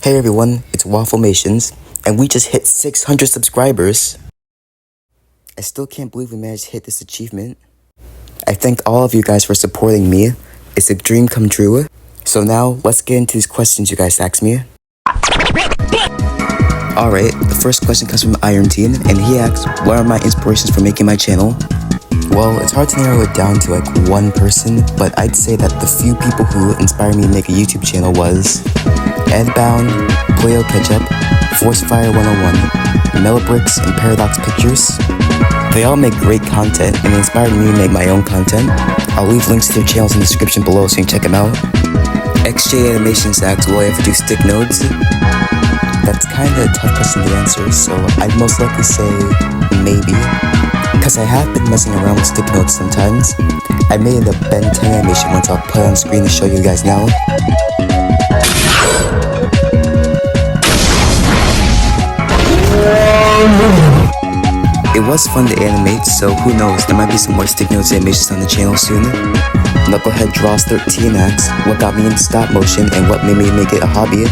Hey everyone, it's Wafflemations, and we just hit 600 subscribers. I still can't believe we managed to hit this achievement. I thank all of you guys for supporting me. It's a dream come true. So now, let's get into these questions you guys asked me. Alright, the first question comes from Iron Teen, and he asks, what are my inspirations for making my channel? Well, it's hard to narrow it down to like one person, but I'd say that the few people who inspired me to make a YouTube channel was Edbound, Pollo Ketchup, Forcefire 101, Melobricks, and Paradox Pictures. They all make great content and inspired me to make my own content. I'll leave links to their channels in the description below so you can check them out. XJ Animations asks, will I ever do stick nodes? That's kinda a tough question to answer, so I'd most likely say maybe. Cause I have been messing around with stick notes sometimes. I made a Ben 10 animation once I'll put it on screen to show you guys now. It was fun to animate, so who knows, there might be some more stick notes animations on the channel soon. Knucklehead Draws 13 asks, what got me into stop motion and what made me make it a hobby?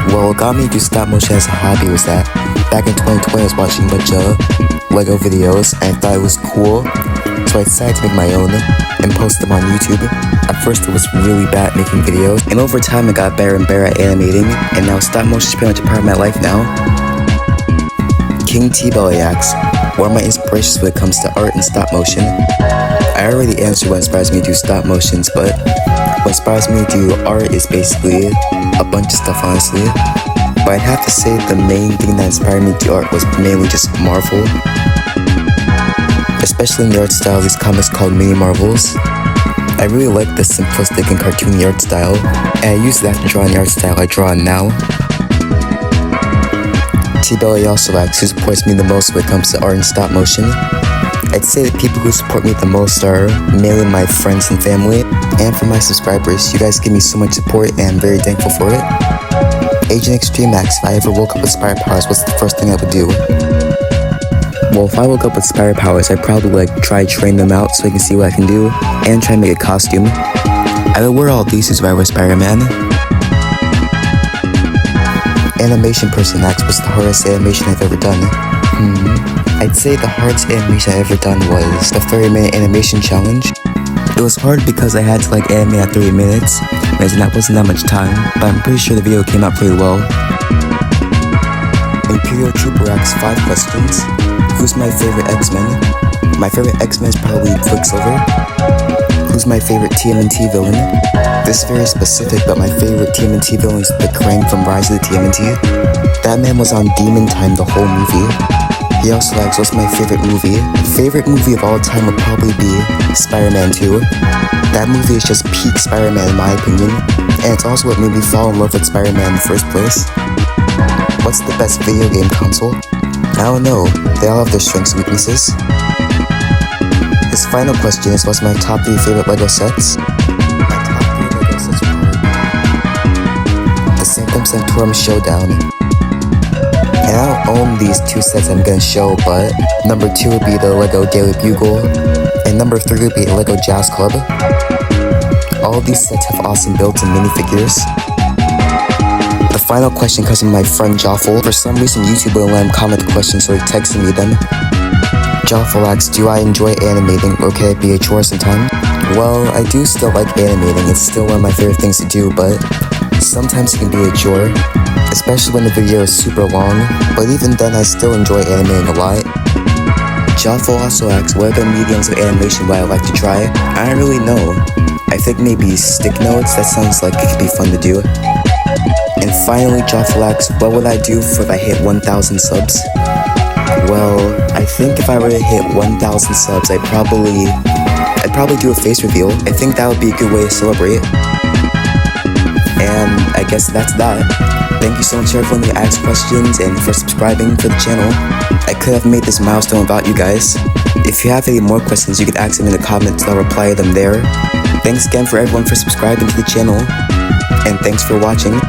Well, what got me to do stop motion as a hobby was that back in 2020 I was watching a bunch of Lego videos and I thought it was cool, so I decided to make my own and post them on YouTube. At first it was really bad at making videos, and over time I got better and better at animating, and now stop motion is pretty much a part of my life now. King T-Belly asks, what are my inspirations when it comes to art and stop motion? I already answered what inspires me to do stop motions, but what inspires me to do art is basically a bunch of stuff, honestly. But I'd have to say the main thing that inspired me to do art was mainly just Marvel. Especially in the art style of these comics called Mini Marvels. I really like the simplistic and cartoony art style, and I use that to draw in the art style I draw in now. T-Belly also asks who supports me the most when it comes to art and stop motion. I'd say the people who support me the most are mainly my friends and family, and for my subscribers. You guys give me so much support and I'm very thankful for it. Agent Extreme asks, if I ever woke up with spirit powers, what's the first thing I would do? Well, if I woke up with spirit powers, I'd probably try to train them out so I can see what I can do, and try to make a costume. I would wear all these suits if I were Spider-Man. Animation person asks, what's the hardest animation I've ever done? I'd say the hardest animation I've ever done was the 30-minute animation challenge. It was hard because I had to animate at 30 minutes, and that wasn't that much time, but I'm pretty sure the video came out pretty well. Imperial Trooper asks 5 questions. Who's my favorite X-Men? My favorite X-Men is probably Quicksilver. Who's my favorite TMNT villain? This is very specific, but my favorite TMNT villain is the Krang from Rise of the TMNT. That man was on Demon Time the whole movie. He also asks, what's my favorite movie? Favorite movie of all time would probably be Spider-Man 2. That movie is just peak Spider-Man in my opinion, and it's also what made me fall in love with Spider-Man in the first place. What's the best video game console? I don't know, they all have their strengths and weaknesses. His final question is, what's my top 3 favorite LEGO sets? My top 3 LEGO sets are the Sanctum Sanctorum Showdown. And I don't own these 2 sets I'm gonna show, but number 2 would be the LEGO Daily Bugle, and number 3 would be the LEGO Jazz Club. All of these sets have awesome builds and minifigures. The final question comes from my friend Joffle. For some reason YouTube wouldn't let him comment the question, so he texted me them. Joffle asks, do I enjoy animating, or can it be a chore sometimes? Well, I do still like animating, it's still one of my favorite things to do, but sometimes it can be a chore, especially when the video is super long, but even then I still enjoy animating a lot. Joffle also asks, what other mediums of animation would I like to try? I don't really know. I think maybe stick notes, that sounds like it could be fun to do. And finally Joffle asks, what would I do if I hit 1,000 subs? Well, I think if I were to hit 1,000 subs, I'd probably do a face reveal. I think that would be a good way to celebrate. And I guess that's that. Thank you so much to everyone who asked questions and for subscribing for the channel. I could have made this milestone without you guys. If you have any more questions, you can ask them in the comments and I'll reply to them there. Thanks again for everyone for subscribing to the channel. And thanks for watching.